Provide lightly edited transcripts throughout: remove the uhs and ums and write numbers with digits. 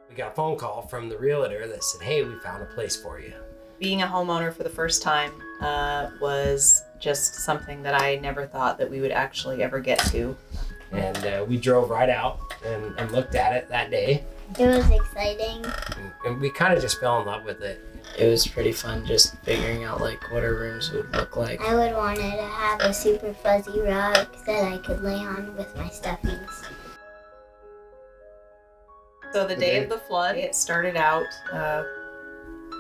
We got a phone call from the realtor that said, hey, we found a place for you. Being a homeowner for the first time was just something that I never thought that we would actually ever get to. And we drove right out and looked at it that day. It was exciting. And we kind of just fell in love with it. It was pretty fun just figuring out like what our rooms would look like. I would want it to have a super fuzzy rug that I could lay on with my stuffies. So the day of the flood, it started out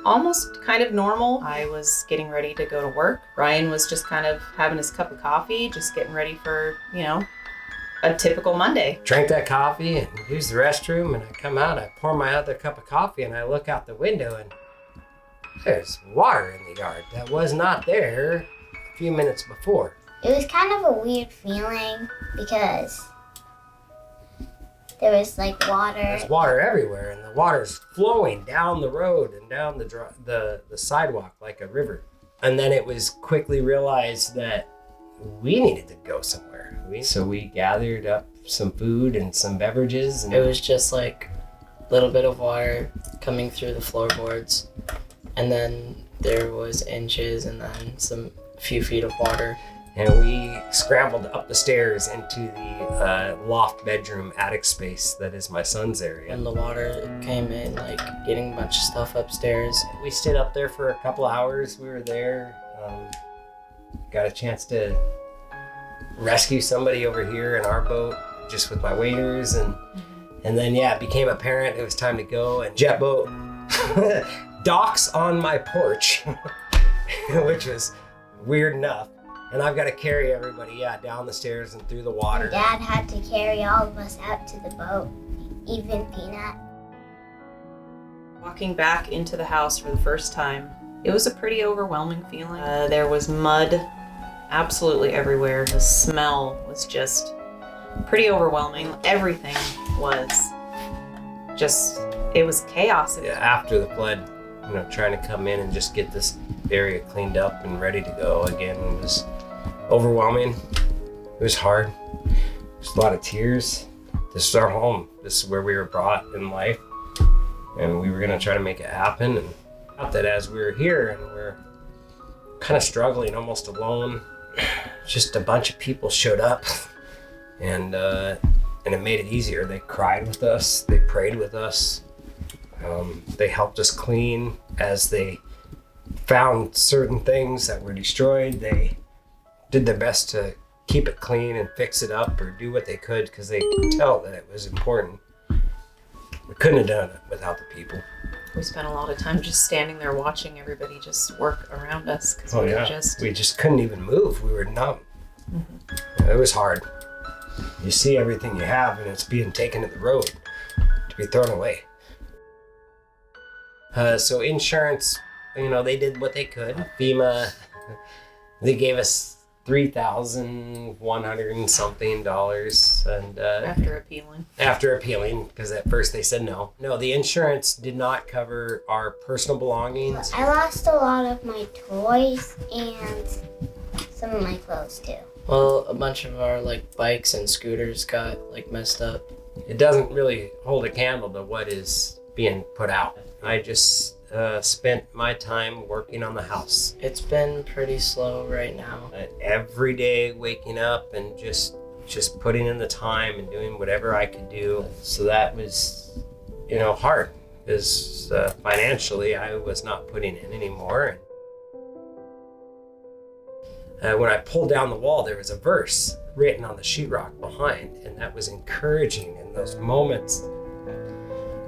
almost kind of normal. I was getting ready to go to work. Ryan was just kind of having his cup of coffee, just getting ready for, a typical Monday. Drank that coffee and used the restroom, and I come out, I pour my other cup of coffee, and I look out the window, and there's water in the yard that was not there a few minutes before. It was kind of a weird feeling because there was like water. There's water everywhere, and the water's flowing down the road and down the sidewalk like a river. And then it was quickly realized that we needed to go somewhere. So we gathered up some food and some beverages. And it was just like a little bit of water coming through the floorboards, and then there was inches and then a few feet of water. And we scrambled up the stairs into the loft bedroom attic space that is my son's area. And the water came in, like getting a bunch of stuff upstairs. We stayed up there for a couple hours. We were there, got a chance to rescue somebody over here in our boat, just with my waders, and then it became apparent it was time to go. And jet boat docks on my porch, which was weird enough. And I've got to carry everybody, down the stairs and through the water. Dad had to carry all of us out to the boat, even Peanut. Walking back into the house for the first time, it was a pretty overwhelming feeling. There was mud absolutely everywhere. The smell was just pretty overwhelming. Everything was just, it was chaos. After the flood, trying to come in and just get this area cleaned up and ready to go again was overwhelming. It was hard. There's a lot of tears. This is our home. This is where we were brought in life, and we were going to try to make it happen. And out that as we were here and we're kind of struggling, almost alone, just a bunch of people showed up, and it made it easier. They cried with us. They prayed with us. They helped us clean as they found certain things that were destroyed. They did their best to keep it clean and fix it up or do what they could because they could tell that it was important. We couldn't have done it without the people. We spent a lot of time just standing there watching everybody just work around us because we just couldn't even move. We were numb. It was hard. You see everything you have and it's being taken to the road to be thrown away. So insurance, they did what they could. FEMA, they gave us $3,100 and something, and after appealing, because at first they said no. The insurance did not cover our personal belongings. I lost a lot of my toys and some of my clothes too. Well, a bunch of our bikes and scooters got messed up. It doesn't really hold a candle to what is being put out. I just spent my time working on the house. It's been pretty slow right now. Every day waking up and just putting in the time and doing whatever I could do. So that was, hard because financially I was not putting in anymore. When I pulled down the wall, there was a verse written on the sheetrock behind, and that was encouraging in those moments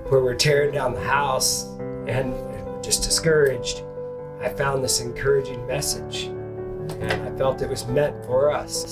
where we're tearing down the house and we're just discouraged. I found this encouraging message, and I felt it was meant for us.